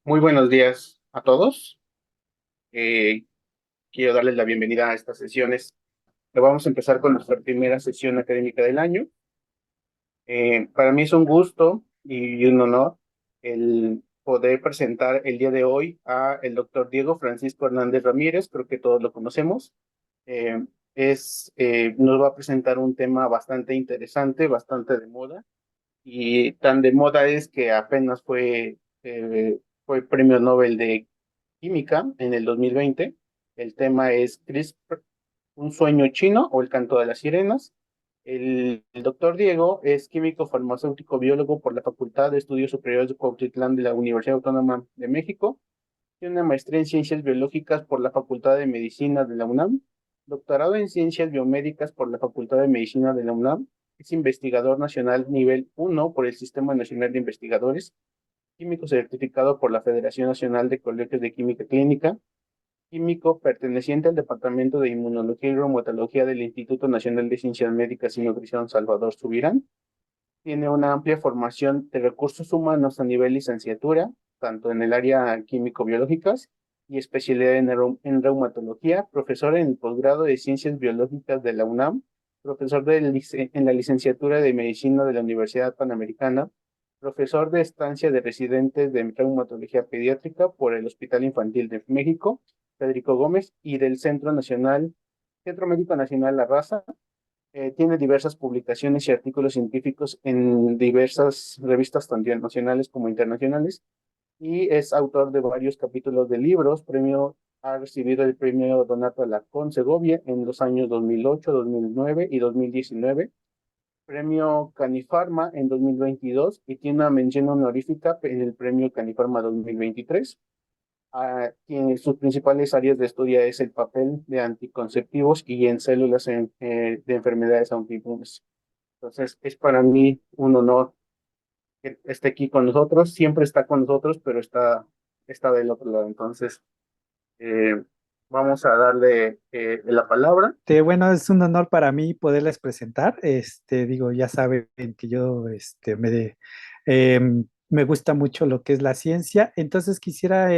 Muy buenos días a todos. Eh, Quiero darles la bienvenida a estas sesiones. Vamos a empezar con nuestra primera sesión académica del año. Para mí es un gusto y un honor el poder presentar el día de hoy a el doctor Diego Francisco Hernández Ramírez. Creo que todos lo conocemos. Eh, Nos va a presentar un tema bastante interesante, bastante de moda, y tan de moda es que apenas fue premio Nobel de Química en el 2020. El tema es CRISPR, un sueño chino o el canto de las sirenas. El doctor Diego es químico farmacéutico biólogo por la Facultad de Estudios Superiores de Cuautitlán de la Universidad Autónoma de México. Tiene una maestría en Ciencias Biológicas por la Facultad de Medicina de la UNAM, doctorado en Ciencias Biomédicas por la Facultad de Medicina de la UNAM. Es investigador nacional nivel 1 por el Sistema Nacional de Investigadores, químico certificado por la Federación Nacional de Colegios de Química Clínica, químico perteneciente al Departamento de Inmunología y Reumatología del Instituto Nacional de Ciencias Médicas y Nutrición Salvador Subirán. Tiene una amplia formación de recursos humanos a nivel licenciatura, tanto en el área químico-biológicas y especialidad en reumatología, profesor en el posgrado de Ciencias Biológicas de la UNAM, profesor en la licenciatura de Medicina de la Universidad Panamericana, profesor de estancia de residentes de reumatología pediátrica por el Hospital Infantil de México, Federico Gómez, y del Centro Médico Nacional La Raza. Tiene diversas publicaciones y artículos científicos en diversas revistas, tanto nacionales como internacionales, y es autor de varios capítulos de libros. Ha recibido el premio Donato Alarcón Segovia en los años 2008, 2009 y 2019, premio Canifarma en 2022, y tiene una mención honorífica en el premio Canifarma 2023. Sus principales áreas de estudio es el papel de anticonceptivos y en células de enfermedades autoinmunes. Entonces, es para mí un honor que esté aquí con nosotros. Siempre está con nosotros, pero está del otro lado. Entonces, eh, vamos a darle la palabra. Bueno, es un honor para mí poderles presentar. Digo, ya saben que yo, me gusta mucho lo que es la ciencia. Entonces quisiera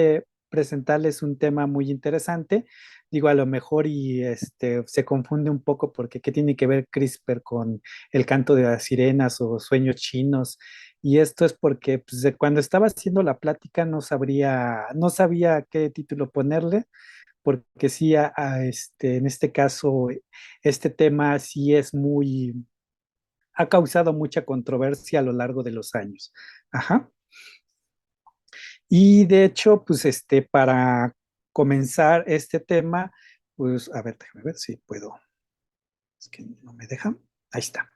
presentarles un tema muy interesante. Digo, a lo mejor se confunde un poco porque ¿qué tiene que ver CRISPR con el canto de las sirenas o sueños chinos? Y esto es porque pues, cuando estaba haciendo la plática no sabía qué título ponerle porque sí, en este caso, este tema sí ha causado mucha controversia a lo largo de los años. Ajá. Y de hecho, pues para comenzar este tema, pues a ver, déjame ver si puedo. Es que no me deja. Ahí está.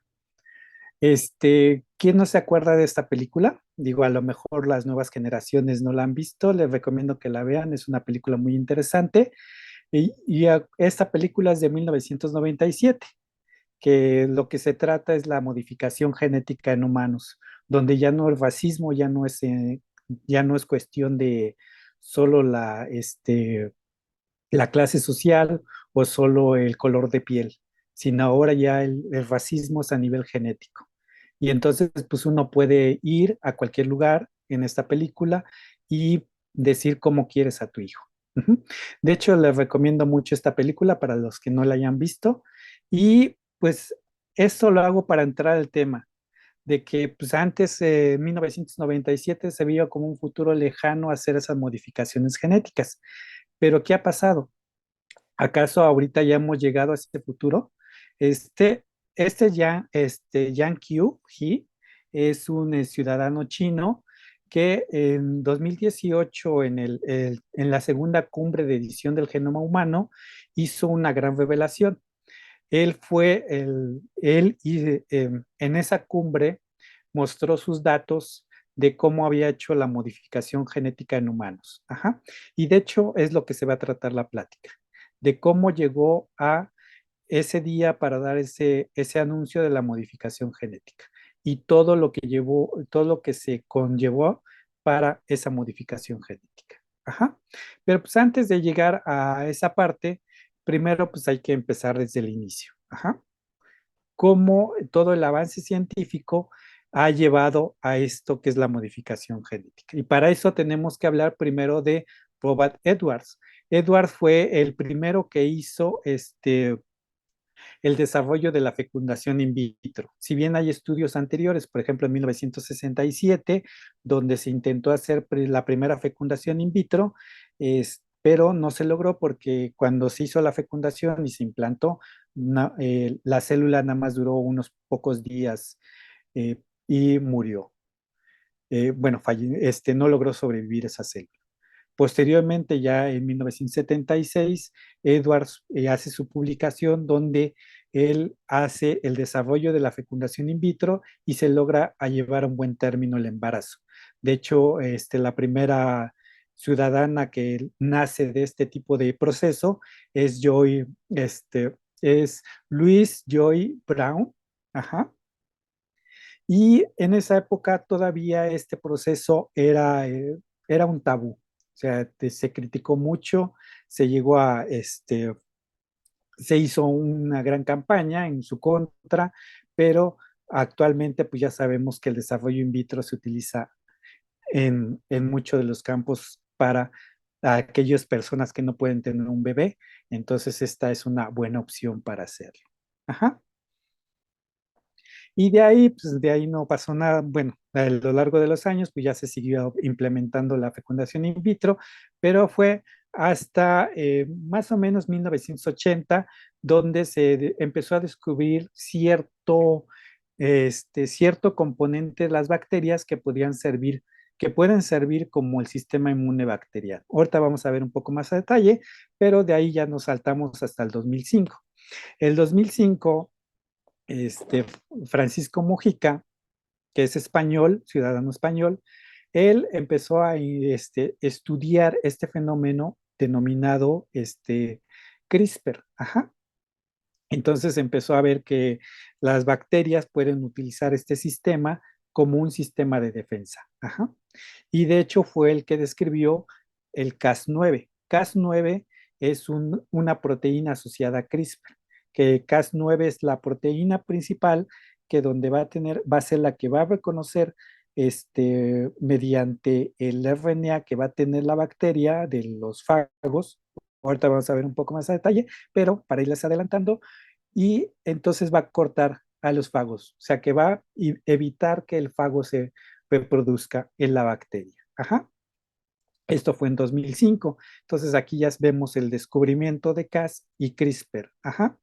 ¿Quién no se acuerda de esta película? Digo, a lo mejor las nuevas generaciones no la han visto, les recomiendo que la vean, es una película muy interesante. Esta película es de 1997, que lo que se trata es la modificación genética en humanos, donde ya no el racismo ya no es cuestión de solo la clase social o solo el color de piel, sino ahora ya el racismo es a nivel genético. Y entonces, pues uno puede ir a cualquier lugar en esta película y decir cómo quieres a tu hijo. Ujú. De hecho, les recomiendo mucho esta película para los que no la hayan visto. Y pues esto lo hago para entrar al tema de que pues antes, en 1997, se veía como un futuro lejano hacer esas modificaciones genéticas. Pero ¿qué ha pasado? ¿Acaso ahorita ya hemos llegado a este futuro? Este, Yang Qiu es un ciudadano chino que en 2018, en la segunda cumbre de edición del genoma humano, hizo una gran revelación. En esa cumbre mostró sus datos de cómo había hecho la modificación genética en humanos. Ajá. Y de hecho es lo que se va a tratar la plática, de cómo llegó a ese día para dar ese anuncio de la modificación genética y todo lo que llevó, todo lo que se conllevó para esa modificación genética. Ajá. Pero pues antes de llegar a esa parte, primero pues hay que empezar desde el inicio. Ajá. Cómo todo el avance científico ha llevado a esto que es la modificación genética. Y para eso tenemos que hablar primero de Robert Edwards. Edwards fue el primero que hizo el desarrollo de la fecundación in vitro. Si bien hay estudios anteriores, por ejemplo en 1967, donde se intentó hacer la primera fecundación in vitro, pero no se logró porque cuando se hizo la fecundación y se implantó, la célula nada más duró unos pocos días y murió. Bueno, no logró sobrevivir esa célula. Posteriormente, ya en 1976, Edwards hace su publicación donde él hace el desarrollo de la fecundación in vitro y se logra a llevar a un buen término el embarazo. De hecho, la primera ciudadana que nace de este tipo de proceso es es Louise Joy Brown. Ajá. Y en esa época todavía este proceso era un tabú. O sea, se criticó mucho, se llegó a, se hizo una gran campaña en su contra, pero actualmente pues ya sabemos que el desarrollo in vitro se utiliza en muchos de los campos para aquellas personas que no pueden tener un bebé, entonces esta es una buena opción para hacerlo. Ajá. Y de ahí, pues de ahí no pasó nada. Bueno, a lo largo de los años, pues ya se siguió implementando la fecundación in vitro, pero fue hasta más o menos 1980 donde empezó a descubrir cierto componente de las bacterias que podían servir, que pueden servir como el sistema inmune bacteriano. Ahorita vamos a ver un poco más a detalle, pero de ahí ya nos saltamos hasta el 2005. El 2005 este, Francisco Mujica, que es español, ciudadano español, él empezó a estudiar este fenómeno denominado CRISPR. Ajá. Entonces empezó a ver que las bacterias pueden utilizar este sistema como un sistema de defensa. Ajá. Y de hecho fue el que describió el Cas9. Cas9 es una proteína asociada a CRISPR, que Cas9 es la proteína principal que donde va a ser la que va a reconocer mediante el RNA que va a tener la bacteria de los fagos. Ahorita vamos a ver un poco más a detalle, pero para irles adelantando, y entonces va a cortar a los fagos, o sea que va a evitar que el fago se reproduzca en la bacteria. Ajá. Esto fue en 2005. Entonces aquí ya vemos el descubrimiento de Cas y CRISPR. Ajá.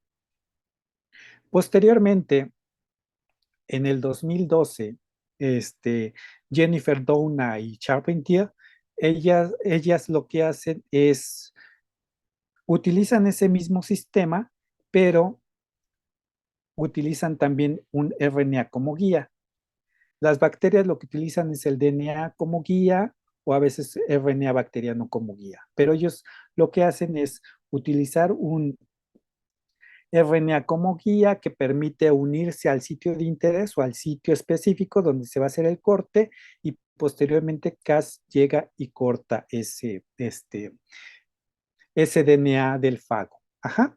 Posteriormente, en el 2012, Jennifer Doudna y Charpentier, ellas lo que hacen es utilizan ese mismo sistema, pero utilizan también un RNA como guía. Las bacterias lo que utilizan es el DNA como guía o a veces RNA bacteriano como guía, pero ellos lo que hacen es utilizar un RNA como guía que permite unirse al sitio de interés o al sitio específico donde se va a hacer el corte y posteriormente Cas llega y corta ese DNA del fago. Ajá.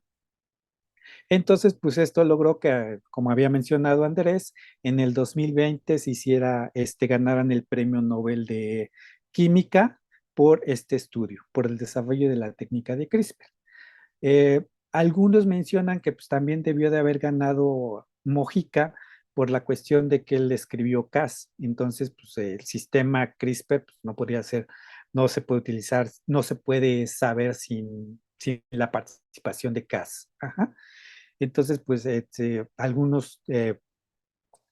Entonces, pues esto logró que, como había mencionado Andrés, en el 2020 se hiciera, ganaran el Premio Nobel de Química por este estudio, por el desarrollo de la técnica de CRISPR. Algunos mencionan que pues, también debió de haber ganado Mojica por la cuestión de que él escribió Cas. Entonces, pues el sistema CRISPR pues, no podría ser, no se puede utilizar, no se puede saber sin la participación de Cas. Ajá. Entonces, pues algunos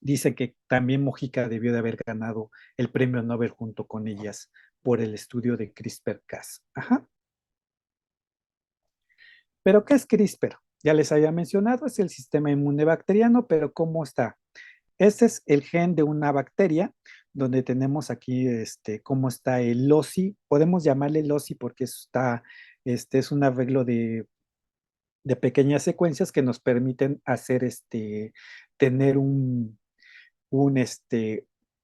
dicen que también Mojica debió de haber ganado el premio Nobel junto con ellas por el estudio de CRISPR-Cas. Ajá. Pero, ¿qué es CRISPR? Ya les había mencionado, es el sistema inmune bacteriano, pero ¿cómo está? Este es el gen de una bacteria, donde tenemos aquí cómo está el loci. Podemos llamarle loci porque es un arreglo de pequeñas secuencias que nos permiten hacer tener un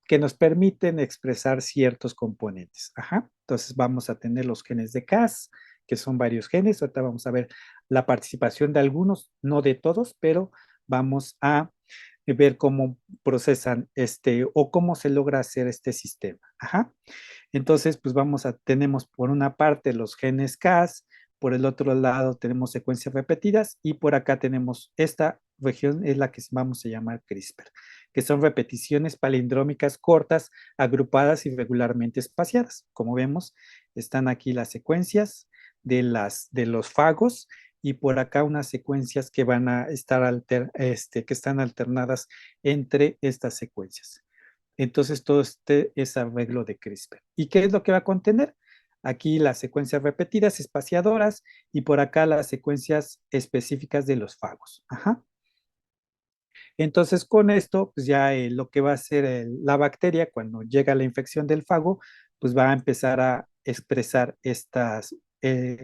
que nos permiten expresar ciertos componentes. Ajá. Entonces vamos a tener los genes de Cas, que son varios genes. Ahorita vamos a ver la participación de algunos, no de todos, pero vamos a ver cómo procesan o cómo se logra hacer este sistema. Ajá. Entonces, pues tenemos por una parte los genes Cas, por el otro lado tenemos secuencias repetidas y por acá tenemos esta región es la que vamos a llamar CRISPR, que son repeticiones palindrómicas cortas, agrupadas y regularmente espaciadas. Como vemos, están aquí las secuencias de los fagos y por acá unas secuencias que van a estar que están alternadas entre estas secuencias. Entonces, todo este es arreglo de CRISPR. ¿Y qué es lo que va a contener? Aquí las secuencias repetidas, espaciadoras, y por acá las secuencias específicas de los fagos. Ajá. Entonces, con esto, pues ya lo que va a hacer la bacteria cuando llega la infección del fago, pues va a empezar a expresar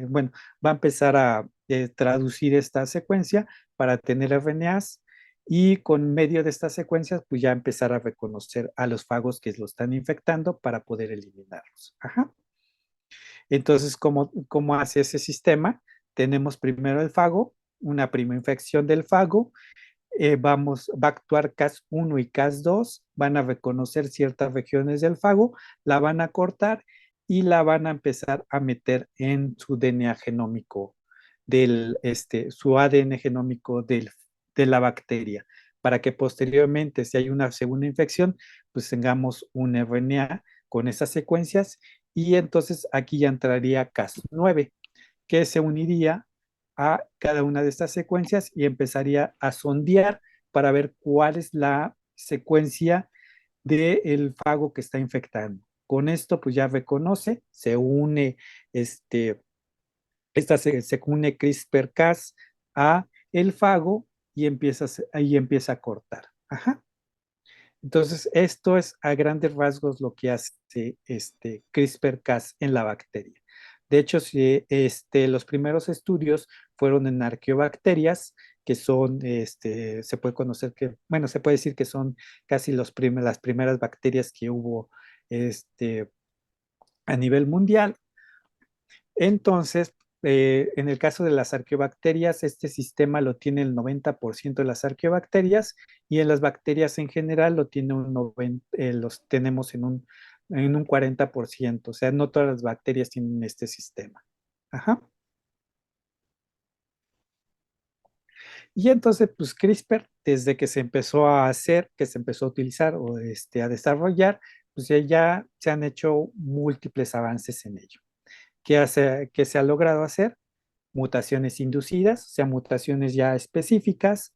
bueno, va a empezar a traducir esta secuencia para tener RNAs y con medio de estas secuencias, pues ya empezar a reconocer a los fagos que lo están infectando para poder eliminarlos. Ajá. Entonces, ¿cómo hace ese sistema? Tenemos primero el fago, una prima infección del fago, va a actuar Cas1 y Cas2, van a reconocer ciertas regiones del fago, la van a cortar y la van a empezar a meter en su DNA genómico su ADN genómico de la bacteria, para que posteriormente, si hay una segunda infección, pues tengamos un RNA con esas secuencias y entonces aquí ya entraría Cas9 que se uniría a cada una de estas secuencias y empezaría a sondear para ver cuál es la secuencia del fago que está infectando. Con esto, pues ya reconoce, se une, se une CRISPR-Cas a el fago y ahí empieza a cortar. Ajá. Entonces, esto es a grandes rasgos lo que hace CRISPR-Cas en la bacteria. De hecho, si, los primeros estudios fueron en arqueobacterias, que son, se puede conocer que, bueno, se puede decir que son casi las primeras bacterias que hubo a nivel mundial. Entonces, en el caso de las arqueobacterias, este sistema lo tiene el 90% de las arqueobacterias y en las bacterias en general lo tiene los tenemos en un 40%. O sea, no todas las bacterias tienen este sistema. Ajá. Y entonces, pues CRISPR, desde que se empezó a hacer, que se empezó a utilizar o a desarrollar, pues ya se han hecho múltiples avances en ello. ¿Qué se ha logrado hacer? Mutaciones inducidas, o sea, mutaciones ya específicas.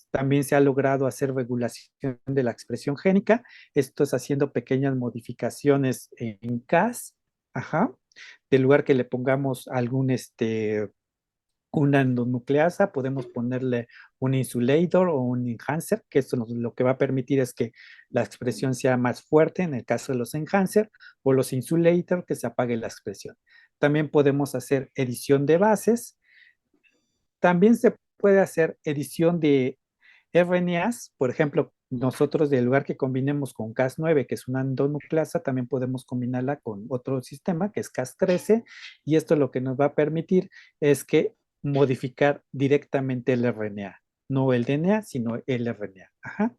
También se ha logrado hacer regulación de la expresión génica, esto es haciendo pequeñas modificaciones en Cas, ajá, del lugar que le pongamos una endonucleasa, podemos ponerle un insulator o un enhancer, que esto lo que va a permitir es que la expresión sea más fuerte en el caso de los enhancer o los insulator, que se apague la expresión. También podemos hacer edición de bases. También se puede hacer edición de RNAs, por ejemplo, nosotros del lugar que combinemos con Cas9, que es una endonucleasa, también podemos combinarla con otro sistema que es Cas13 y esto lo que nos va a permitir es que modificar directamente el RNA, no el DNA, sino el RNA. Ajá.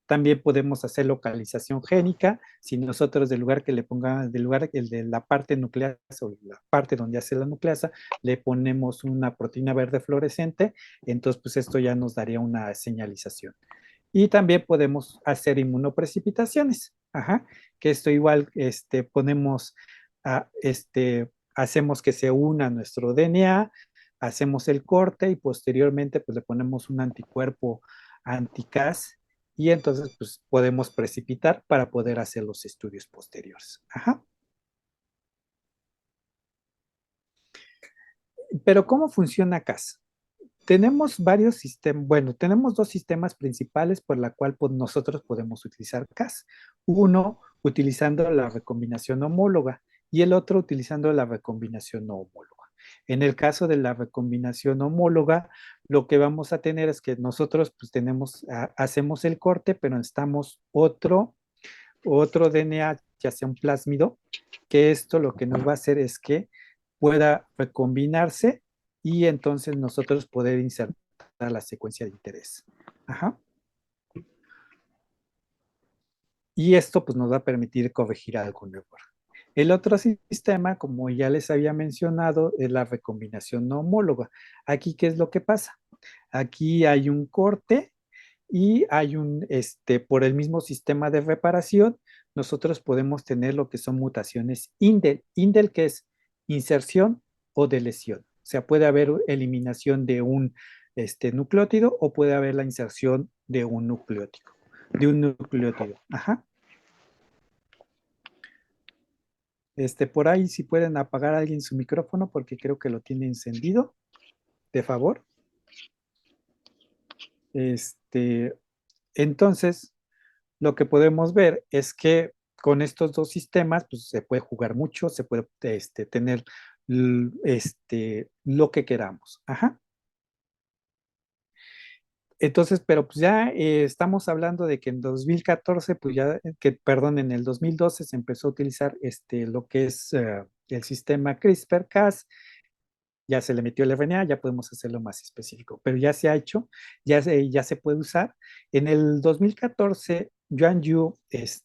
También podemos hacer localización génica. Si nosotros del lugar que le pongamos, del lugar el de la parte nucleasa o la parte donde hace la nucleasa, le ponemos una proteína verde fluorescente, entonces pues esto ya nos daría una señalización. Y también podemos hacer inmunoprecipitaciones. Ajá, que esto igual ponemos, hacemos que se una nuestro DNA, hacemos el corte y posteriormente pues le ponemos un anticuerpo anticas y entonces pues podemos precipitar para poder hacer los estudios posteriores. Ajá. Pero ¿cómo funciona CAS? Tenemos varios sistemas, bueno, tenemos dos sistemas principales por la cual pues, nosotros podemos utilizar CAS. Uno utilizando la recombinación homóloga y el otro utilizando la recombinación no homóloga. En el caso de la recombinación homóloga, lo que vamos a tener es que nosotros pues hacemos el corte, pero necesitamos otro DNA, ya sea un plásmido, que esto lo que nos va a hacer es que pueda recombinarse y entonces nosotros poder insertar la secuencia de interés. Ajá. y esto pues nos va a permitir corregir algún error. El otro sistema, como ya les había mencionado, es la recombinación no homóloga. Aquí, ¿qué es lo que pasa? Aquí hay un corte y hay por el mismo sistema de reparación, nosotros podemos tener lo que son mutaciones indel. Indel, que es inserción o deleción. O sea, puede haber eliminación de un nucleótido o puede haber la inserción de un nucleótido. Ajá. Por ahí, si pueden apagar a alguien su micrófono, porque creo que lo tiene encendido, de favor. Este, entonces, lo que podemos ver es que con estos dos sistemas, pues se puede jugar mucho, se puede tener lo que queramos. Ajá. Entonces, pero pues ya estamos hablando de que en 2014, pues ya, perdón, en el 2012 se empezó a utilizar lo que es el sistema CRISPR-Cas, ya se le metió el RNA, ya podemos hacerlo más específico, pero ya se ha hecho, ya se puede usar. En el 2014, Yuan Yu, que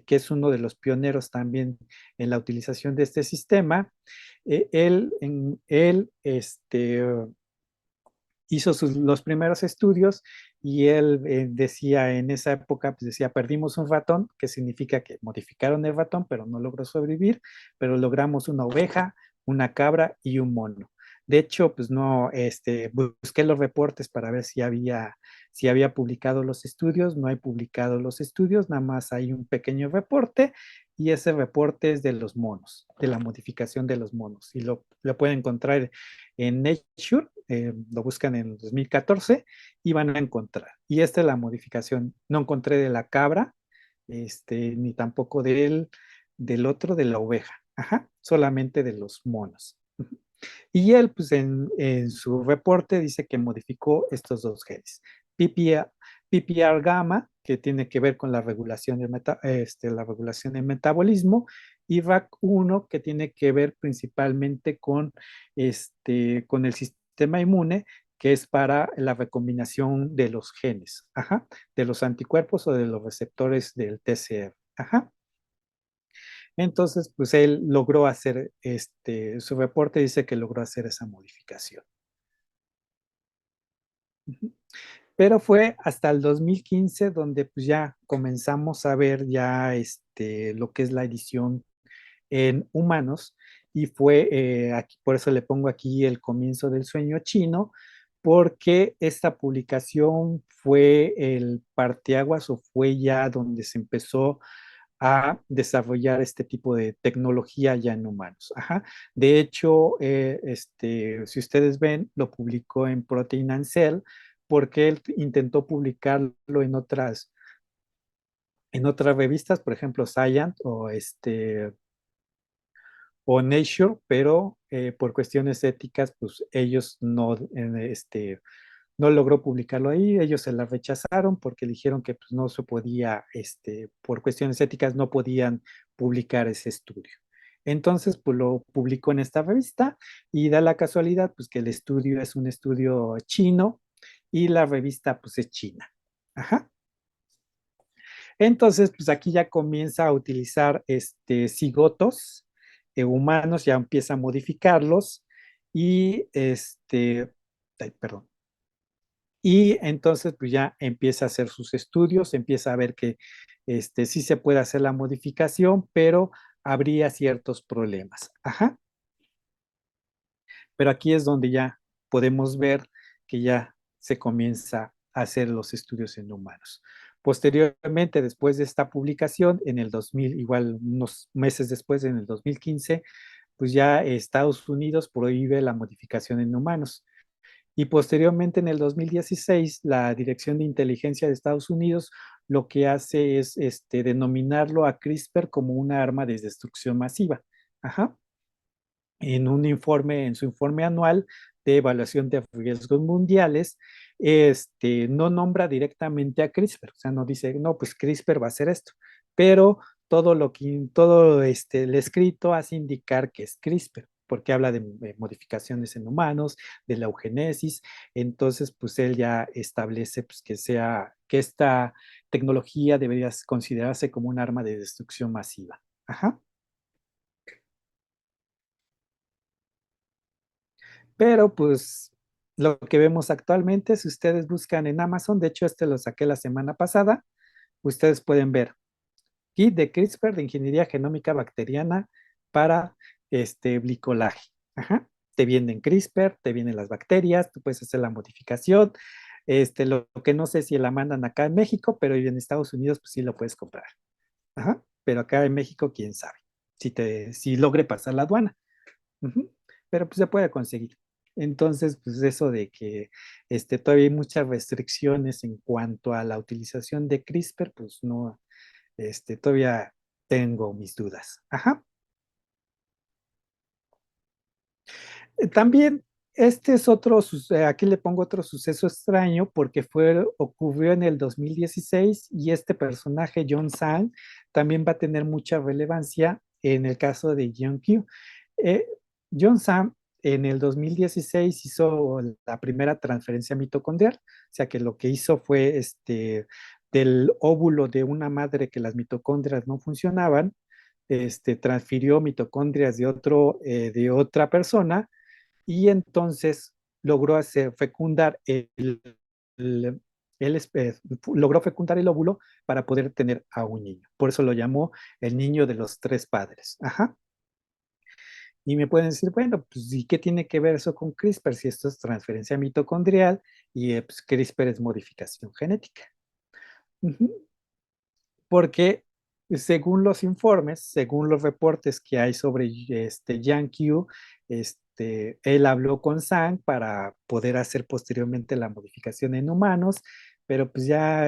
es uno de los pioneros también en la utilización de este sistema, él hizo los primeros estudios y él decía en esa época, pues decía, perdimos un ratón, que significa que modificaron el ratón, pero no logró sobrevivir, pero logramos una oveja, una cabra y un mono. De hecho, pues no, busqué los reportes para ver si había publicado los estudios, no hay publicado los estudios, nada más hay un pequeño reporte y ese reporte es de los monos, de la modificación de los monos. Y lo pueden encontrar en Nature, lo buscan en 2014 y van a encontrar. Y esta es la modificación. No encontré de la cabra, ni tampoco del otro, de la oveja. Ajá, solamente de los monos. Y él, pues en su reporte dice que modificó estos dos genes. PPR, PPR gamma, que tiene que ver con la regulación la regulación del metabolismo, y RAC1, que tiene que ver principalmente con el sistema inmune, que es para la recombinación de los genes, ajá, de los anticuerpos o de los receptores del TCR. Ajá. Entonces, pues él logró hacer, su reporte dice que logró hacer esa modificación. Pero fue hasta el 2015 donde pues ya comenzamos a ver ya lo que es la edición en humanos y fue, aquí, por eso le pongo aquí el comienzo del sueño chino, porque esta publicación fue el parteaguas o fue ya donde se empezó a desarrollar este tipo de tecnología ya en humanos. Ajá. De hecho, si ustedes ven, lo publicó en Protein and Cell porque él intentó publicarlo en otras revistas, por ejemplo, Science o Nature, pero por cuestiones éticas, pues ellos no logró publicarlo ahí, ellos se la rechazaron porque dijeron que pues, no se podía, por cuestiones éticas, no podían publicar ese estudio. Entonces, pues lo publicó en esta revista y da la casualidad, pues que el estudio es un estudio chino y la revista, pues es china. Ajá. Entonces, pues aquí ya comienza a utilizar cigotos humanos, ya empieza a modificarlos y ay, perdón, y entonces, pues ya empieza a hacer sus estudios, empieza a ver que sí se puede hacer la modificación, pero habría ciertos problemas. Ajá. Pero aquí es donde ya podemos ver que ya se comienza a hacer los estudios en humanos. Posteriormente, después de esta publicación, en el 2000, igual unos meses después, en el 2015, pues ya Estados Unidos prohíbe la modificación en humanos. Y posteriormente, en el 2016, la Dirección de Inteligencia de Estados Unidos lo que hace es denominarlo a CRISPR como una arma de destrucción masiva. Ajá. En su informe anual de evaluación de riesgos mundiales, no nombra directamente a CRISPR, o sea, no dice, no, pues CRISPR va a hacer esto, pero todo el escrito hace indicar que es CRISPR. porque habla de modificaciones en humanos, de la eugenesis. Entonces, pues él ya establece pues, que esta tecnología debería considerarse como un arma de destrucción masiva. Ajá. Pero pues lo que vemos actualmente, si ustedes buscan en Amazon, de hecho este lo saqué la semana pasada, ustedes pueden ver kit de CRISPR de ingeniería genómica bacteriana para glicolaje. Ajá. Te vienen CRISPR, te vienen las bacterias, tú puedes hacer la modificación. Lo que no sé si la mandan acá en México, pero en Estados Unidos pues sí lo puedes comprar. Ajá. Pero acá en México, quién sabe, si logre pasar la aduana. Ujú. Pero pues se puede conseguir. Entonces, pues eso de que todavía hay muchas restricciones en cuanto a la utilización de CRISPR, pues no, todavía tengo mis dudas. Ajá. También, este es aquí le pongo otro suceso extraño porque ocurrió en el 2016 y este personaje, John Sang, también va a tener mucha relevancia en el caso de John Q. Eh, John Sang en el 2016 hizo la primera transferencia mitocondrial, o sea que lo que hizo fue del óvulo de una madre que las mitocondrias no funcionaban, transfirió mitocondrias de otra persona y entonces logró hacer fecundar el- logró fecundar el óvulo para poder tener a un niño. Por eso lo llamó el niño de los tres padres. Ajá. Y me pueden decir, bueno, pues ¿y qué tiene que ver eso con CRISPR si esto es transferencia mitocondrial y pues, CRISPR es modificación genética? Ujú. Porque según los informes, según los reportes que hay sobre Yang Q, él habló con Sang para poder hacer posteriormente la modificación en humanos, pero pues ya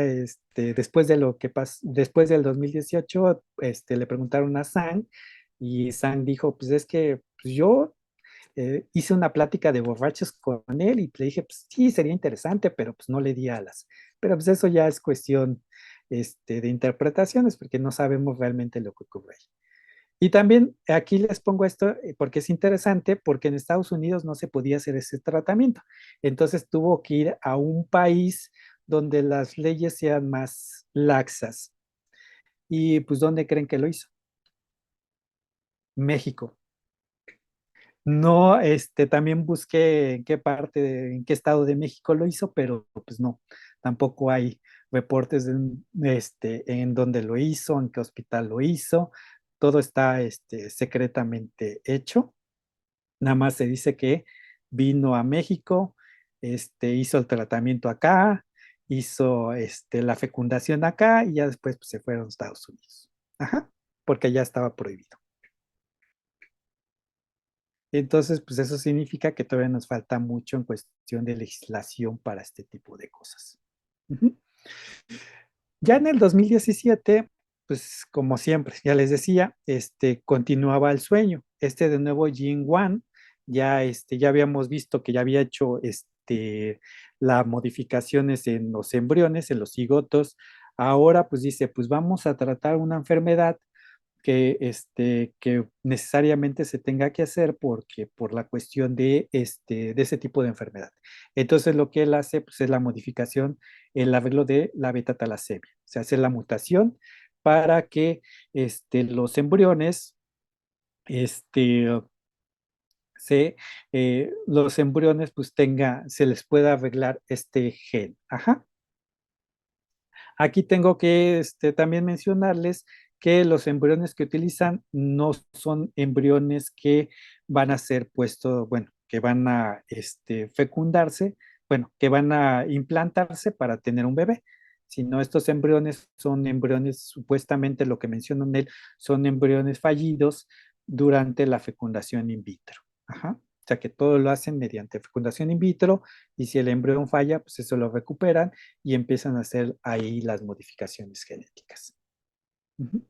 después de lo que pasó, después del 2018, le preguntaron a Sang y Sang dijo, pues es que pues, yo hice una plática de borrachos con él y le dije, pues sí, sería interesante, pero pues no le di alas. Pero pues eso ya es cuestión de interpretaciones porque no sabemos realmente lo que ocurre ahí. Y también aquí les pongo esto porque es interesante, porque en Estados Unidos no se podía hacer ese tratamiento. Entonces tuvo que ir a un país donde las leyes sean más laxas. Y pues, ¿dónde creen que lo hizo? México. No, también busqué en qué en qué estado de México lo hizo, pero pues no, tampoco hay reportes en dónde lo hizo, en qué hospital lo hizo. Todo está secretamente hecho. Nada más se dice que vino a México, hizo el tratamiento acá, hizo la fecundación acá y ya después pues, se fueron a Estados Unidos. Ajá, porque ya estaba prohibido. Entonces, pues eso significa que todavía nos falta mucho en cuestión de legislación para este tipo de cosas. Ujú. Ya en el 2017, pues como siempre, ya les decía, continuaba el sueño. De nuevo, Jin Wan, ya habíamos visto que ya había hecho las modificaciones en los embriones, en los cigotos. Ahora, pues dice, pues vamos a tratar una enfermedad que necesariamente se tenga que hacer porque por la cuestión de ese tipo de enfermedad. Entonces lo que él hace pues, es la modificación, el arreglo de la beta-talasemia. Se hace la mutación para que los embriones, este, los embriones pues se les pueda arreglar este gen. Ajá. Aquí tengo que también mencionarles que los embriones que utilizan no son embriones que van a ser puestos, bueno, que van a fecundarse, bueno, que van a implantarse para tener un bebé, sino estos embriones son embriones, supuestamente lo que menciona él, son embriones fallidos durante la fecundación in vitro. Ajá. O sea que todo lo hacen mediante fecundación in vitro y si el embrión falla, pues eso lo recuperan y empiezan a hacer ahí las modificaciones genéticas. Ujú.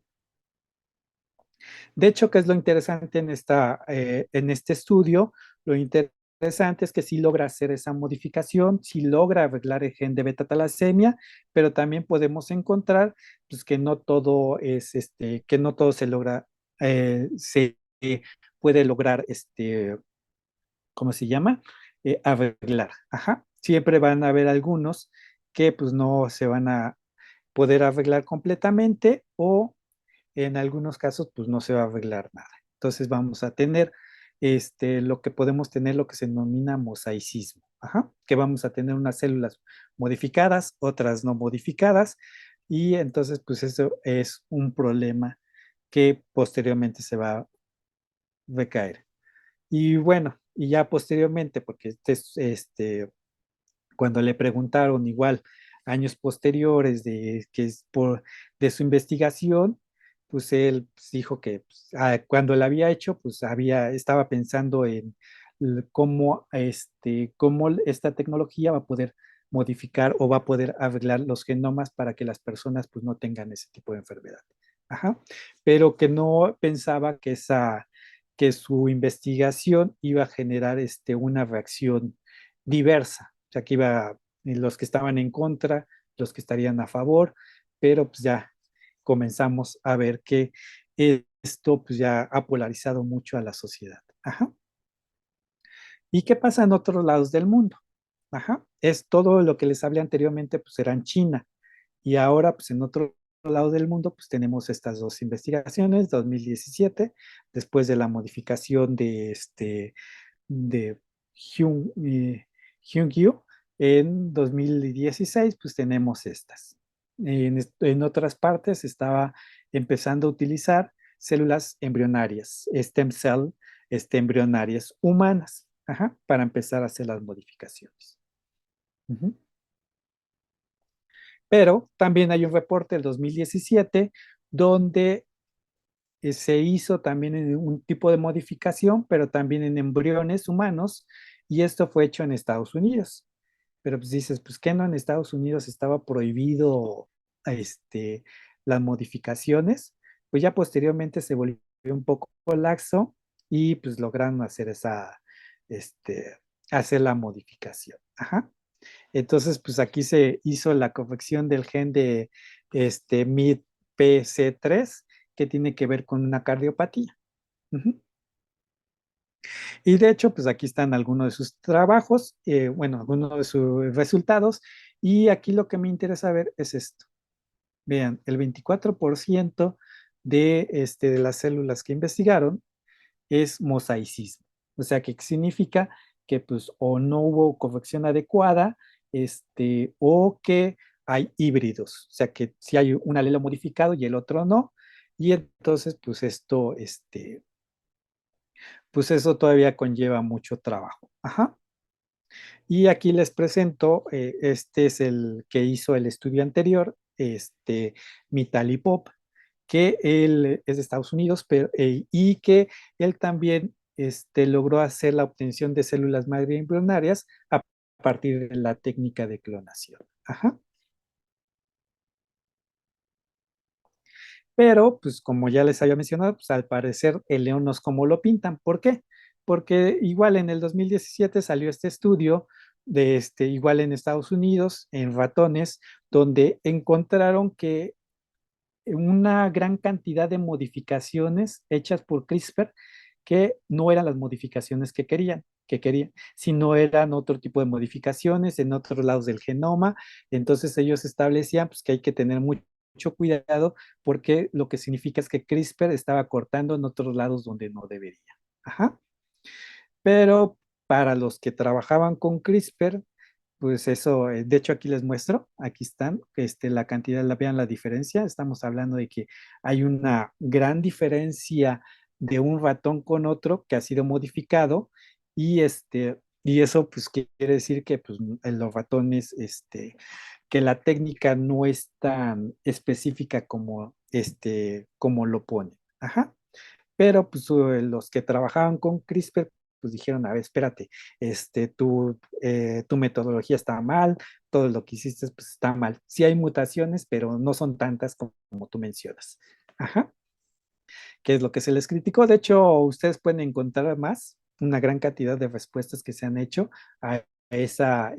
De hecho, ¿qué es lo interesante en este estudio? Lo interesante es que sí logra hacer esa modificación, sí logra arreglar el gen de beta-talasemia, pero también podemos encontrar pues, que no todo es que no todo se logra, se puede lograr, ¿cómo se llama? Arreglar. Ajá. Siempre van a haber algunos que pues no se van a poder arreglar completamente o en algunos casos pues no se va a arreglar nada. Entonces vamos a tener lo que podemos tener, lo que se denomina mosaicismo. Ajá. Que vamos a tener unas células modificadas, otras no modificadas, y entonces pues eso es un problema que posteriormente se va a recaer. Y bueno, y ya posteriormente, porque cuando le preguntaron igual años posteriores de su investigación, pues él pues, dijo que pues, cuando la había hecho, pues estaba pensando en cómo esta tecnología va a poder modificar o va a poder arreglar los genomas para que las personas pues no tengan ese tipo de enfermedad. Ajá. Pero que no pensaba que su investigación iba a generar una reacción diversa. O sea, que iba los que estaban en contra, los que estarían a favor, pero pues ya comenzamos a ver que esto pues ya ha polarizado mucho a la sociedad. Ajá. ¿Y qué pasa en otros lados del mundo? Ajá. Es todo lo que les hablé anteriormente, pues era en China. Y ahora, pues en otro lado del mundo, pues tenemos estas dos investigaciones, 2017, después de la modificación de Hyun-Gyu. En 2016, pues tenemos estas. En otras partes estaba empezando a utilizar células embrionarias, stem cell, embrionarias humanas, ajá, para empezar a hacer las modificaciones. Ujú. Pero también hay un reporte del 2017 donde se hizo también en un tipo de modificación, pero también en embriones humanos, y esto fue hecho en Estados Unidos. Pero pues dices, pues que no, en Estados Unidos estaba prohibido este, las modificaciones, pues ya posteriormente se volvió un poco laxo y pues lograron hacer este, hacer la modificación. Ajá. Entonces, pues aquí se hizo la corrección del gen de MID-PC3, que tiene que ver con una cardiopatía. Ujú. Y de hecho, pues aquí están algunos de sus trabajos, bueno, algunos de sus resultados. Y aquí lo que me interesa ver es esto. Vean, el 24% de las células que investigaron es mosaicismo. O sea, que significa que pues o no hubo corrección adecuada, o que hay híbridos. O sea, que si hay un alelo modificado y el otro no. Y entonces, pues eso todavía conlleva mucho trabajo. Ajá. Y aquí les presento, este es el que hizo el estudio anterior, Mitali Pop, que él es de Estados Unidos, y que él también logró hacer la obtención de células madre embrionarias a partir de la técnica de clonación. Ajá. Pero, pues como ya les había mencionado, pues al parecer el león no es como lo pintan. ¿Por qué? Porque igual en el 2017 salió este estudio igual en Estados Unidos, en ratones, donde encontraron que una gran cantidad de modificaciones hechas por CRISPR que no eran las modificaciones que querían, sino eran otro tipo de modificaciones en otros lados del genoma. Entonces ellos establecían pues, que hay que tener mucho cuidado porque lo que significa es que CRISPR estaba cortando en otros lados donde no debería. Ajá. Pero para los que trabajaban con CRISPR, pues eso, de hecho aquí les muestro, aquí están, la cantidad, vean la diferencia, estamos hablando de que hay una gran diferencia de un ratón con otro que ha sido modificado y eso pues quiere decir que pues, en los ratones, que la técnica no es tan específica como lo pone. Ajá. Pero pues los que trabajaban con CRISPR, pues dijeron, a ver, espérate, tu metodología está mal, todo lo que hiciste pues está mal. Sí hay mutaciones, pero no son tantas como tú mencionas. Ajá, ¿qué es lo que se les criticó? De hecho, ustedes pueden encontrar más, una gran cantidad de respuestas que se han hecho a esa,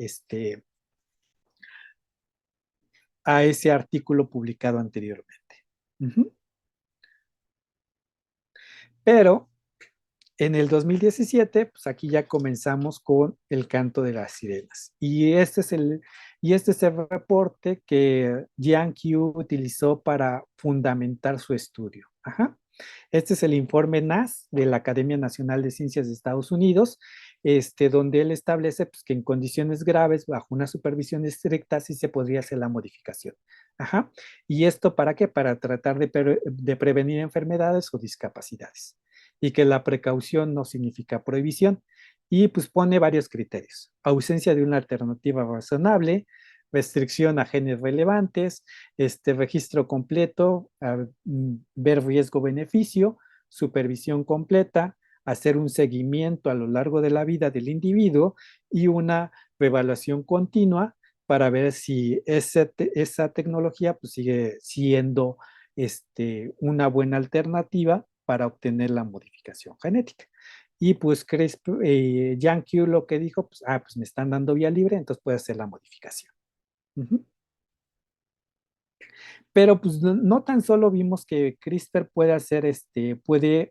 a ese artículo publicado anteriormente. Ujú. Pero En el 2017, pues aquí ya comenzamos con el canto de las sirenas. Y este es el reporte que Jiang Qiu utilizó para fundamentar su estudio. Ajá. Este es el informe NAS de la Academia Nacional de Ciencias de Estados Unidos, donde él establece pues, que en condiciones graves, bajo una supervisión estricta, sí se podría hacer la modificación. Ajá. ¿Y esto para qué? Para tratar de prevenir enfermedades o discapacidades. Y que la precaución no significa prohibición. Y pues pone varios criterios. Ausencia de una alternativa razonable, restricción a genes relevantes, registro completo, ver riesgo-beneficio, supervisión completa, hacer un seguimiento a lo largo de la vida del individuo y una evaluación continua para ver si esa tecnología pues, sigue siendo una buena alternativa para obtener la modificación genética. Y pues Yang Q lo que dijo, pues me están dando vía libre, entonces puede hacer la modificación. Ujú. Pero pues no tan solo vimos que CRISPR puede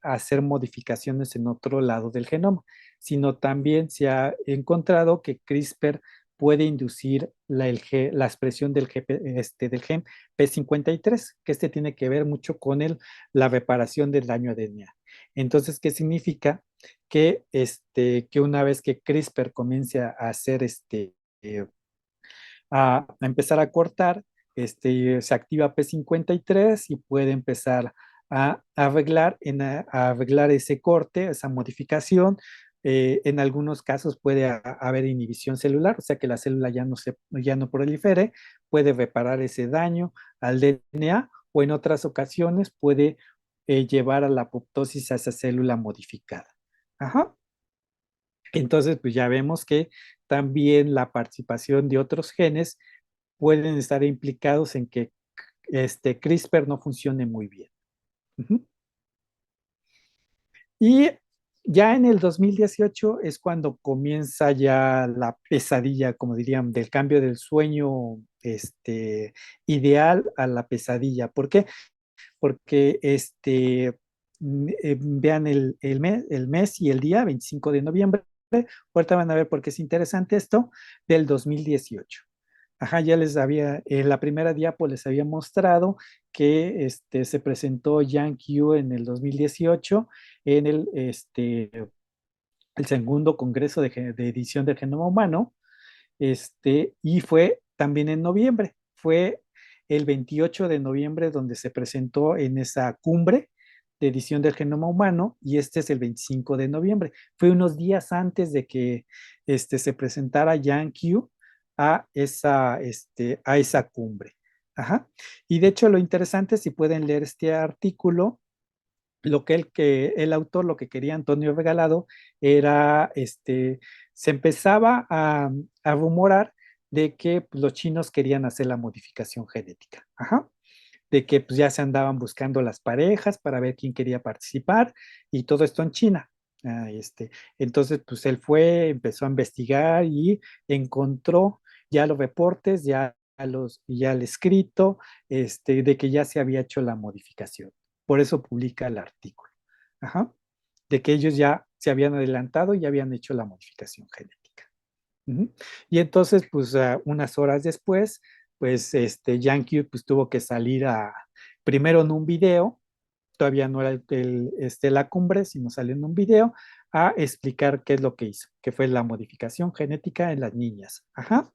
hacer modificaciones en otro lado del genoma, sino también se ha encontrado que CRISPR puede inducir la expresión del gen P53, que tiene que ver mucho con la reparación del daño ADN. Entonces, ¿qué significa? Que una vez que CRISPR comience a hacer eh, a empezar a cortar, se activa P53 y puede empezar a arreglar ese corte, esa modificación. En algunos casos puede haber inhibición celular, o sea que la célula ya no prolifere, puede reparar ese daño al DNA o en otras ocasiones puede llevar a la apoptosis a esa célula modificada. Ajá. Entonces, pues ya vemos que también la participación de otros genes pueden estar implicados en que CRISPR no funcione muy bien. Ujú. Y ya en el 2018 es cuando comienza ya la pesadilla, como dirían, del cambio del sueño ideal a la pesadilla. ¿Por qué? Porque vean el mes y el día, 25 de noviembre. Ahorita van a ver por qué es interesante esto, del 2018. Ajá, ya en la primera diapo les había mostrado que se presentó Yang Q en el 2018 en el segundo Congreso de Edición del Genoma Humano, y fue también en noviembre, fue el 28 de noviembre donde se presentó en esa cumbre de edición del genoma humano y este es el 25 de noviembre. Fue unos días antes de que se presentara Yang Q a esa cumbre. Ajá. Y de hecho lo interesante, si pueden leer este artículo, el autor, lo que quería Antonio Regalado, era, se empezaba a rumorar de que pues, los chinos querían hacer la modificación genética. Ajá. De que pues, ya se andaban buscando las parejas para ver quién quería participar y todo esto en China. Entonces, pues él empezó a investigar y encontró ya los reportes, ya el escrito, de que ya se había hecho la modificación. Por eso publica el artículo. Ajá. De que ellos ya se habían adelantado y ya habían hecho la modificación genética. Ujú. Y entonces, pues unas horas después, pues Yankee pues, tuvo que salir primero en un video, todavía no era la cumbre, sino salió en un video a explicar qué es lo que hizo, que fue la modificación genética en las niñas. Ajá.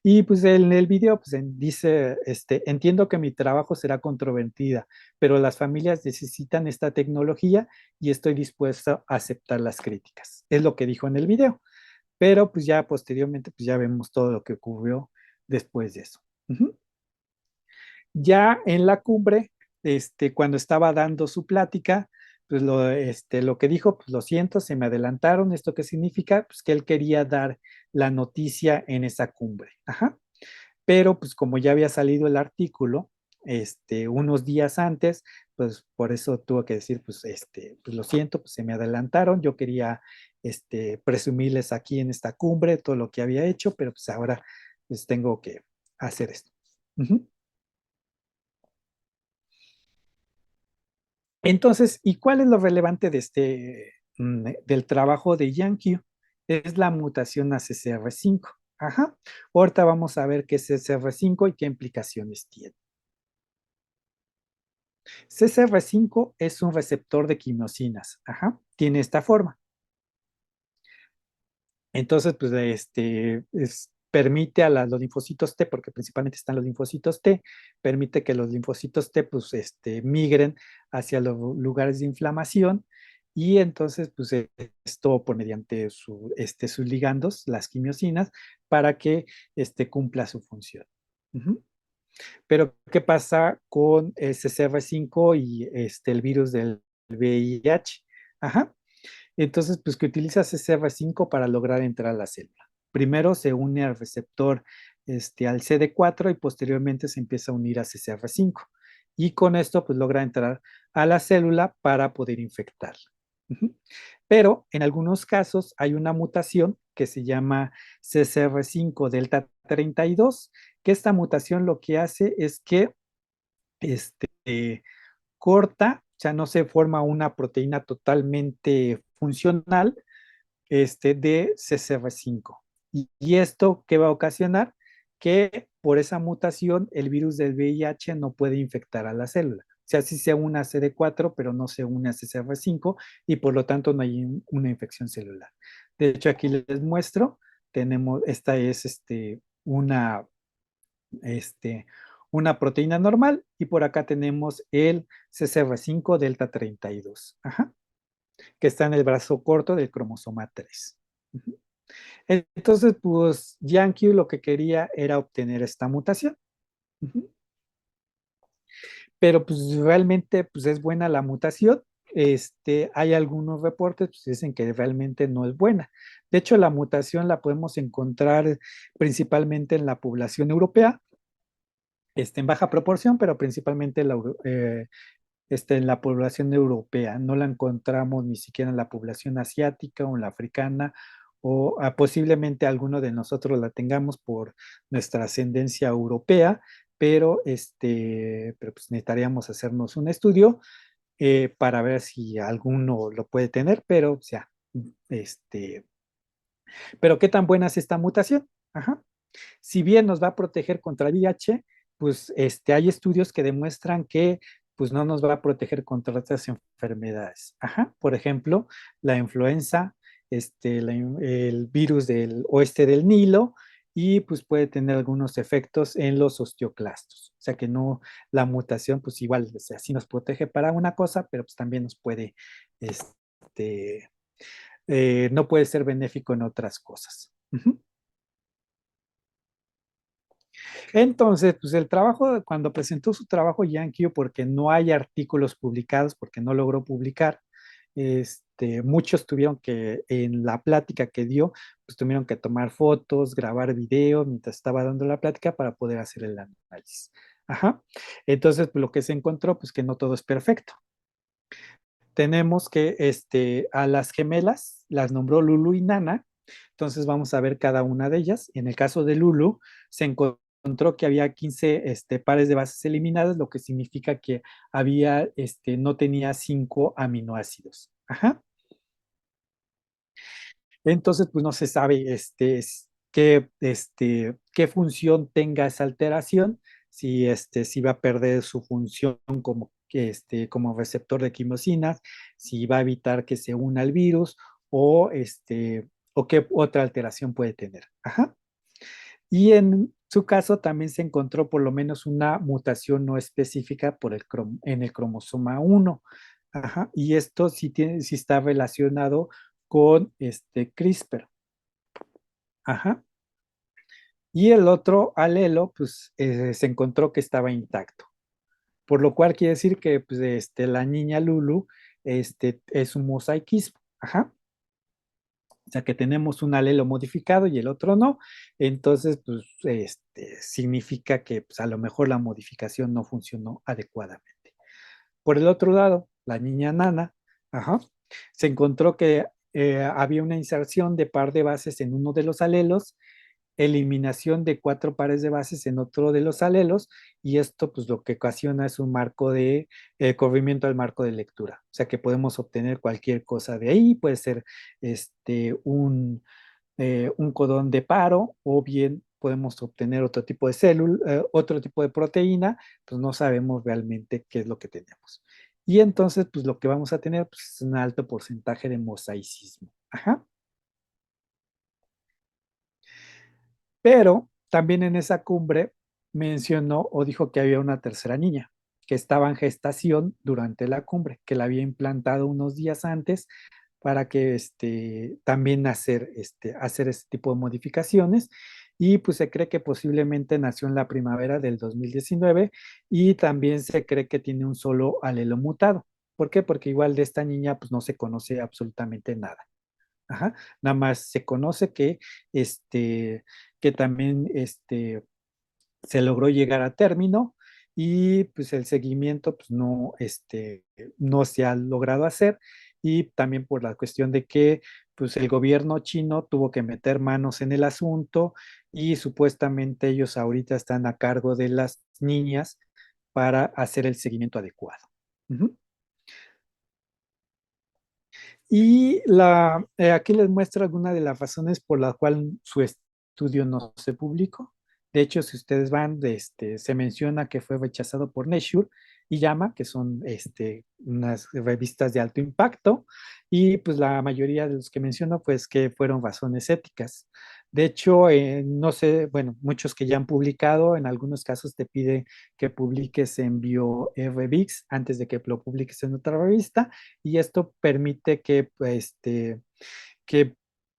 Y pues en el video pues, dice, entiendo que mi trabajo será controvertida, pero las familias necesitan esta tecnología y estoy dispuesto a aceptar las críticas. Es lo que dijo en el video. Pero pues ya posteriormente pues ya vemos todo lo que ocurrió después de eso. Ujú. Ya en la cumbre, cuando estaba dando su plática, pues lo que dijo, pues lo siento, se me adelantaron. ¿Esto qué significa? Pues que él quería dar la noticia en esa cumbre. Ajá. Pero pues como ya había salido el artículo, unos días antes, pues por eso tuvo que decir, pues lo siento, pues se me adelantaron, yo quería presumirles aquí en esta cumbre todo lo que había hecho, pero pues ahora pues tengo que hacer esto. Ujú. Entonces, ¿y cuál es lo relevante de del trabajo de Yankee es la mutación a CCR5. Ajá. Ahorita vamos a ver qué es CCR5 y qué implicaciones tiene. CCR5 es un receptor de quimiosinas. Ajá. Tiene esta forma. Entonces, pues, permite a los linfocitos T, porque principalmente están los linfocitos T, permite que los linfocitos T, pues, migren hacia los lugares de inflamación y entonces, pues, esto por mediante sus ligandos, las quimiosinas, para que cumpla su función. Ujú. Pero, ¿qué pasa con CCR5 y el virus del VIH? Ajá. Entonces, pues que utiliza CCR5 para lograr entrar a la célula. Primero se une al receptor al CD4 y posteriormente se empieza a unir a CCR5. Y con esto, pues logra entrar a la célula para poder infectarla. Pero en algunos casos hay una mutación que se llama CCR5 delta 32, que esta mutación lo que hace es que corta, o sea, no se forma una proteína totalmente funcional de CCR5. Y esto, ¿qué va a ocasionar? Que por esa mutación el virus del VIH no puede infectar a la célula. O sea, sí se une a CD4, pero no se une a CCR5 y por lo tanto no hay una infección celular. De hecho, aquí les muestro, esta es este, una proteína normal y por acá tenemos el CCR5 delta 32, ajá, que está en el brazo corto del cromosoma 3. Ujú. Entonces, pues Yankee lo que quería era obtener esta mutación. Ujú. Pero pues realmente pues es buena la mutación. Hay algunos reportes que dicen que realmente no es buena. De hecho, la mutación la podemos encontrar principalmente en la población europea, en baja proporción, pero principalmente en la población europea. No la encontramos ni siquiera en la población asiática o en la africana, o posiblemente alguno de nosotros la tengamos por nuestra ascendencia europea, pero pues necesitaríamos hacernos un estudio para ver si alguno lo puede tener, pero o sea, este, pero qué tan buena es esta mutación. Ajá. Si bien nos va a proteger contra VIH, pues hay estudios que demuestran que pues no nos va a proteger contra otras enfermedades. Ajá. Por ejemplo, la influenza, el virus del oeste del Nilo, y pues puede tener algunos efectos en los osteoclastos. O sea que no, la mutación pues igual, o sea, sí nos protege para una cosa, pero pues también nos puede, este, no puede ser benéfico en otras cosas. Ujú. Entonces, pues el trabajo, cuando presentó su trabajo Yankee, porque no hay artículos publicados, porque no logró publicar, muchos tuvieron que, en la plática que dio, pues tuvieron que tomar fotos, grabar videos mientras estaba dando la plática para poder hacer el análisis. Ajá. Entonces, pues, lo que se encontró, pues que no todo es perfecto. Tenemos que a las gemelas las nombró Lulu y Nana. Entonces vamos a ver cada una de ellas. En el caso de Lulu, se encontró que había 15 pares de bases eliminadas, lo que significa que no tenía 5 aminoácidos. Ajá. Entonces, pues no se sabe qué función tenga esa alteración, si va a perder su función como receptor de quimosinas, si va a evitar que se una al virus o qué otra alteración puede tener. Ajá. Y en su caso también se encontró por lo menos una mutación no específica en el cromosoma 1. Ajá. Y esto sí está relacionado con CRISPR. Ajá. Y el otro alelo, pues se encontró que estaba intacto. Por lo cual quiere decir que pues, la niña Lulu es un mosaicismo. Ajá. O sea que tenemos un alelo modificado y el otro no. Entonces, pues, significa que pues, a lo mejor la modificación no funcionó adecuadamente. Por el otro lado, la niña Nana, ajá, se encontró que había una inserción de par de bases en uno de los alelos eliminación de cuatro pares de bases en otro de los alelos, y esto pues lo que ocasiona es un marco de corrimiento al marco de lectura. O sea que podemos obtener cualquier cosa de ahí, puede ser un codón de paro, o bien podemos obtener otro tipo de célula, otro tipo de proteína, pues no sabemos realmente qué es lo que tenemos. Y entonces, pues lo que vamos a tener pues, es un alto porcentaje de mosaicismo. Ajá. Pero también en esa cumbre mencionó o dijo que había una tercera niña que estaba en gestación durante la cumbre, que la había implantado unos días antes para que también hacer este tipo de modificaciones. Y pues se cree que posiblemente nació en la primavera del 2019, y también se cree que tiene un solo alelo mutado. ¿Por qué? Porque igual de esta niña pues no se conoce absolutamente nada. Ajá. Nada más se conoce este, que también se logró llegar a término, y pues el seguimiento pues no, no se ha logrado hacer, y también por la cuestión de que pues el gobierno chino tuvo que meter manos en el asunto, y supuestamente ellos ahorita están a cargo de las niñas para hacer el seguimiento adecuado. Ujú. Y aquí les muestro algunas de las razones por las cuales su estudio no se publicó. De hecho, si ustedes van, se menciona que fue rechazado por Nature y JAMA, que son unas revistas de alto impacto, y pues la mayoría de los que menciono, pues que fueron razones éticas. De hecho, no sé, bueno, muchos que ya han publicado, en algunos casos te pide que publiques en BioRevix antes de que lo publiques en otra revista, y esto permite que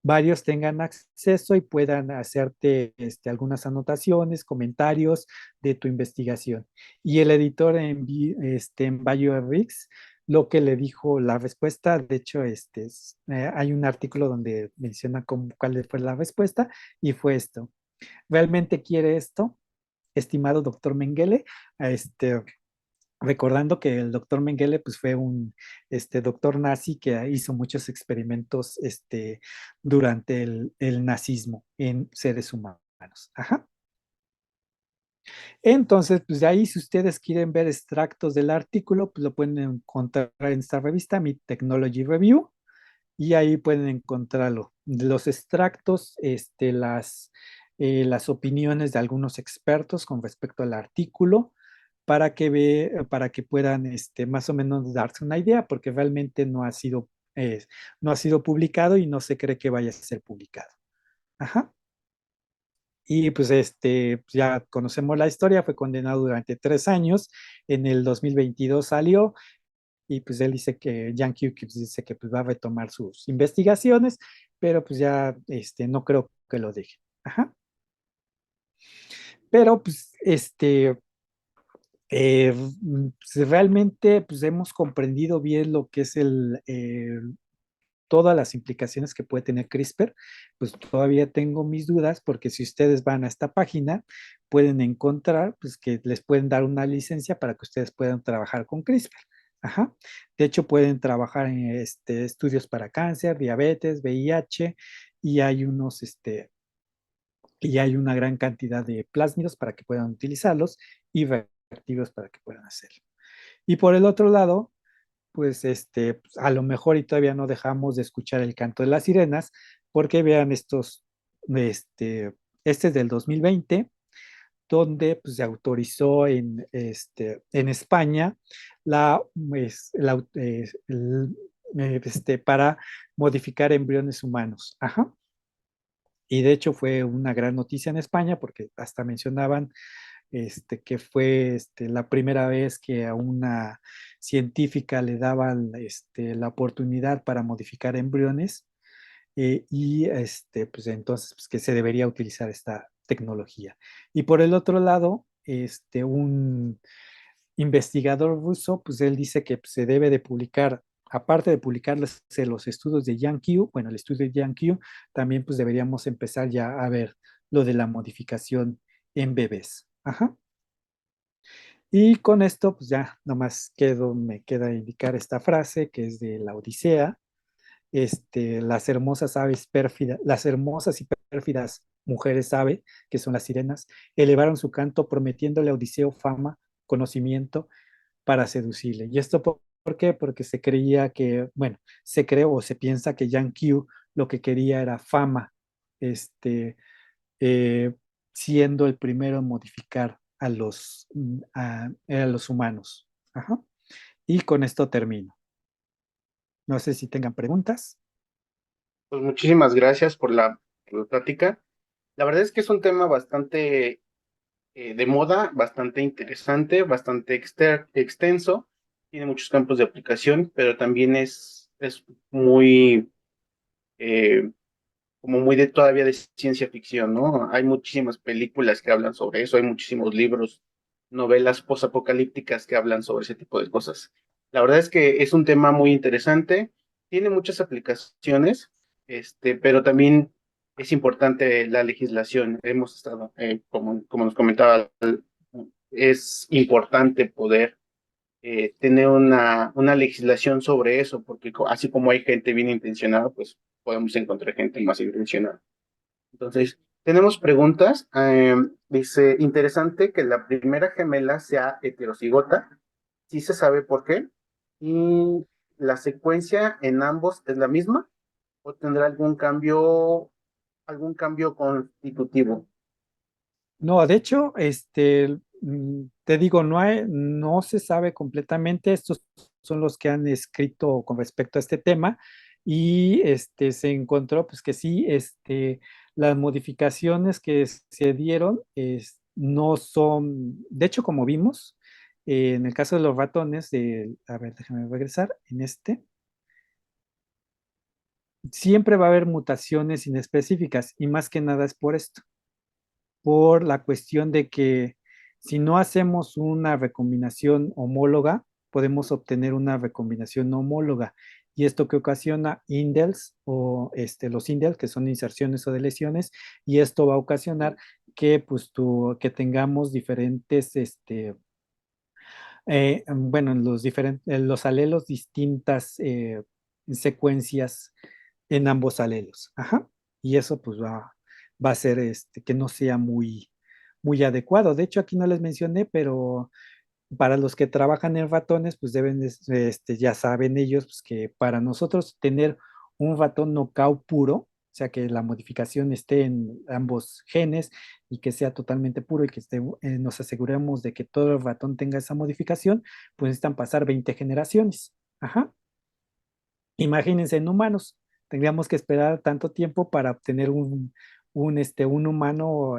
varios tengan acceso y puedan hacerte algunas anotaciones, comentarios de tu investigación. Y el editor en BioRix, lo que le dijo la respuesta, de hecho, hay un artículo donde menciona cuál fue la respuesta, y fue esto. ¿Realmente quiere esto, estimado doctor Mengele? Recordando que el doctor Mengele pues, fue un doctor nazi que hizo muchos experimentos durante el nazismo en seres humanos. Ajá. Entonces, pues de ahí, si ustedes quieren ver extractos del artículo, pues lo pueden encontrar en esta revista, mi Technology Review, y ahí pueden encontrarlo. Los extractos, las opiniones de algunos expertos con respecto al artículo, para que puedan más o menos darse una idea, porque realmente no ha sido publicado, y no se cree que vaya a ser publicado. Ajá. Y pues pues, ya conocemos la historia, fue condenado durante 3 años, en el 2022 salió, y pues él dice que, Jan Kukis dice que pues va a retomar sus investigaciones, pero pues ya no creo que lo deje. Ajá. Pero pues pues, realmente pues hemos comprendido bien lo que es todas las implicaciones que puede tener CRISPR. Pues todavía tengo mis dudas, porque si ustedes van a esta página pueden encontrar pues que les pueden dar una licencia para que ustedes puedan trabajar con CRISPR. Ajá. De hecho, pueden trabajar en estudios para cáncer, diabetes, VIH, y hay y hay una gran cantidad de plásmidos para que puedan utilizarlos, y reactivos para que puedan hacerlo. Y por el otro lado, pues pues, a lo mejor y todavía no dejamos de escuchar el canto de las sirenas, porque vean este es del 2020, donde pues, se autorizó en España la, para modificar embriones humanos. Ajá. Y de hecho fue una gran noticia en España, porque hasta mencionaban que fue la primera vez que a una científica le daban la oportunidad para modificar embriones, y pues entonces pues, que se debería utilizar esta tecnología. Y por el otro lado, un investigador ruso, pues él dice que pues, se debe de publicar, aparte de publicar los estudios de Yang Q, bueno, el estudio de Yang Q, también pues deberíamos empezar ya a ver lo de la modificación en bebés. Ajá. Y con esto, pues ya nomás me queda indicar esta frase que es de la Odisea, las hermosas aves pérfidas, las hermosas y pérfidas mujeres ave, que son las sirenas, elevaron su canto prometiéndole a Odiseo fama, conocimiento para seducirle. ¿Y esto por qué? Porque se creía que, bueno, se cree o se piensa que Yang Qiu lo que quería era fama, este, eh, siendo el primero en modificar a los humanos. Ajá. Y con esto termino. No sé si tengan preguntas. Pues muchísimas gracias por la plática. La verdad es que es un tema bastante de moda, bastante interesante, bastante extenso, tiene muchos campos de aplicación, pero también es muy, eh, como muy de todavía de ciencia ficción, ¿no? Hay muchísimas películas que hablan sobre eso, hay muchísimos libros, novelas posapocalípticas que hablan sobre ese tipo de cosas. La verdad es que es un tema muy interesante, tiene muchas aplicaciones, pero también es importante la legislación. Hemos estado, como nos comentaba, es importante poder tener una legislación sobre eso, porque así como hay gente bien intencionada, pues podemos encontrar gente más intencionada. Entonces, tenemos preguntas. Dice, interesante que la primera gemela sea heterocigota. Sí se sabe por qué. Y la secuencia en ambos es la misma o tendrá algún cambio constitutivo. No, de hecho, te digo, no se sabe completamente. Estos son los que han escrito con respecto a este tema y se encontró pues que sí, las modificaciones que se dieron no son, de hecho, como vimos, en el caso de los ratones, a ver, déjame regresar, siempre va a haber mutaciones inespecíficas y más que nada es por esto, por la cuestión de que si no hacemos una recombinación homóloga, podemos obtener una recombinación no homóloga. Y esto que ocasiona indels o los indels, que son inserciones o deleciones, y esto va a ocasionar que, pues, que tengamos diferentes, bueno, los alelos distintas secuencias en ambos alelos. Ajá. Y eso pues va a ser que no sea muy adecuado. De hecho, aquí no les mencioné, pero para los que trabajan en ratones, pues ya saben ellos pues, que para nosotros tener un ratón knockout puro, o sea, que la modificación esté en ambos genes y que sea totalmente puro y que nos aseguremos de que todo el ratón tenga esa modificación, pues necesitan pasar 20 generaciones. Ajá. Imagínense en humanos, tendríamos que esperar tanto tiempo para obtener un humano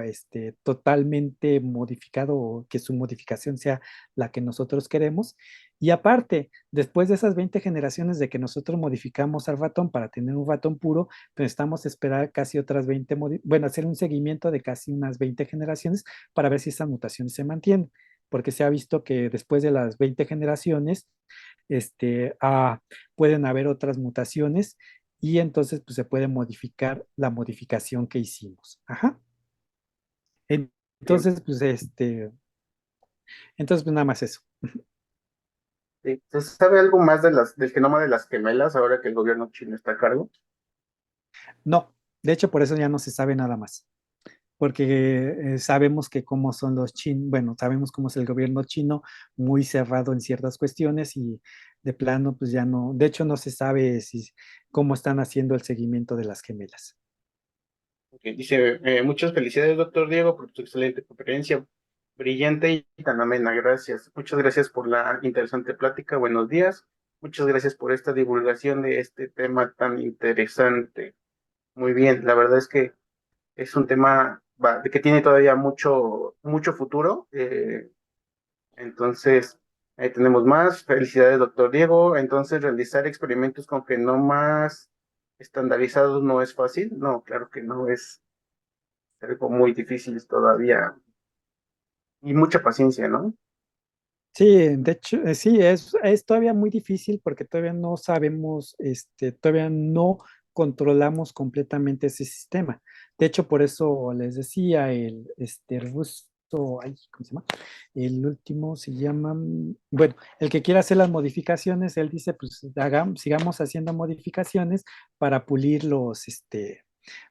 totalmente modificado o que su modificación sea la que nosotros queremos. Y aparte, después de esas 20 generaciones de que nosotros modificamos al ratón para tener un ratón puro, pues necesitamos esperar casi otras 20, bueno, hacer un seguimiento de casi unas 20 generaciones para ver si esas mutaciones se mantienen, porque se ha visto que después de las 20 generaciones, este, ah, pueden haber otras mutaciones y entonces pues, se puede modificar la modificación que hicimos. Ajá. Bien. Entonces, pues nada más eso. ¿Se sabe algo más del genoma de las gemelas ahora que el gobierno chino está a cargo? No, de hecho por eso ya no se sabe nada más, porque sabemos que cómo son los chinos, bueno, sabemos cómo es el gobierno chino, muy cerrado en ciertas cuestiones y de plano pues ya no, de hecho no se sabe cómo están haciendo el seguimiento de las gemelas. Ok, dice, muchas felicidades, doctor Diego, por tu excelente conferencia, brillante y tan amena. Gracias. Muchas gracias por la interesante plática. Buenos días. Muchas gracias por esta divulgación de este tema tan interesante. Muy bien, la verdad es que es un tema que tiene todavía mucho, mucho futuro. Entonces, ahí tenemos más. Felicidades, doctor Diego. Entonces, realizar experimentos con genomas estandarizados no es fácil. No, claro que no es algo muy difícil todavía y mucha paciencia, ¿no? Sí, de hecho, sí, es todavía muy difícil porque todavía no sabemos, todavía no controlamos completamente ese sistema. De hecho, por eso les decía, el ruso, ay, ¿cómo se llama? El último se llama, bueno, el que quiere hacer las modificaciones, él dice, pues sigamos haciendo modificaciones para pulir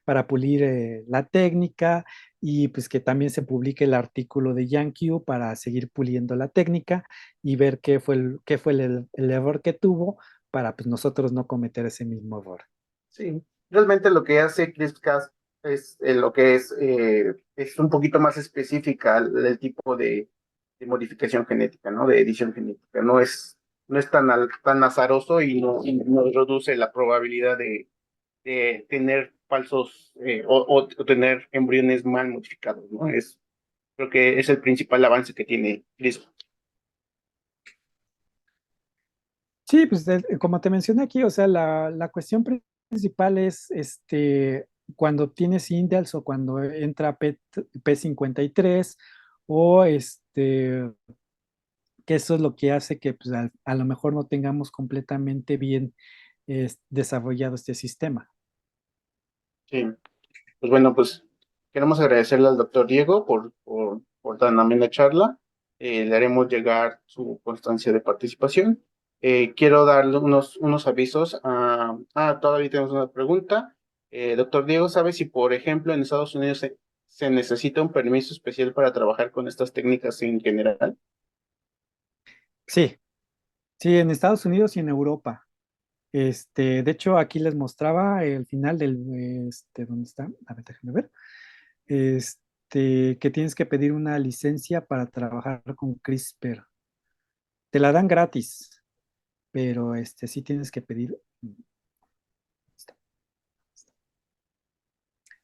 para pulir la técnica y pues que también se publique el artículo de YanQ para seguir puliendo la técnica y ver qué fue el error que tuvo para pues nosotros no cometer ese mismo error. Sí, realmente lo que hace CRISPR-Cas es lo que es un poquito más específica el tipo de modificación genética, ¿no? De edición genética. No es tan azaroso y no reduce la probabilidad de tener falsos o tener embriones mal modificados, ¿no? Creo que es el principal avance que tiene CRISPR. Sí, pues como te mencioné aquí, o sea, la cuestión principal es cuando tienes indels o cuando entra P53 o que eso es lo que hace que pues, a lo mejor no tengamos completamente bien desarrollado este sistema. Sí. Pues bueno, pues queremos agradecerle al doctor Diego por tan amena charla. Le haremos llegar su constancia de participación. Quiero darle unos avisos. Todavía tenemos una pregunta. Doctor Diego, ¿sabe si, por ejemplo, en Estados Unidos se necesita un permiso especial para trabajar con estas técnicas en general? Sí, sí, en Estados Unidos y en Europa. De hecho, aquí les mostraba el final ¿dónde está? A ver, déjenme ver. Que tienes que pedir una licencia para trabajar con CRISPR. Te la dan gratis, pero sí tienes que pedir.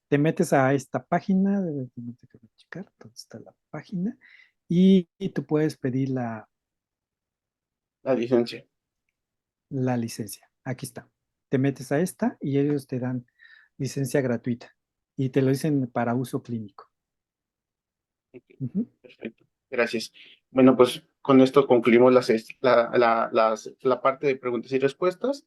Te metes a esta página, déjame checar dónde está la página, y tú puedes pedir La licencia. la licencia. Aquí está. Te metes a esta y ellos te dan licencia gratuita y te lo dicen para uso clínico. Ok, Ujú. perfecto. Gracias. Bueno, pues con esto concluimos la parte de preguntas y respuestas.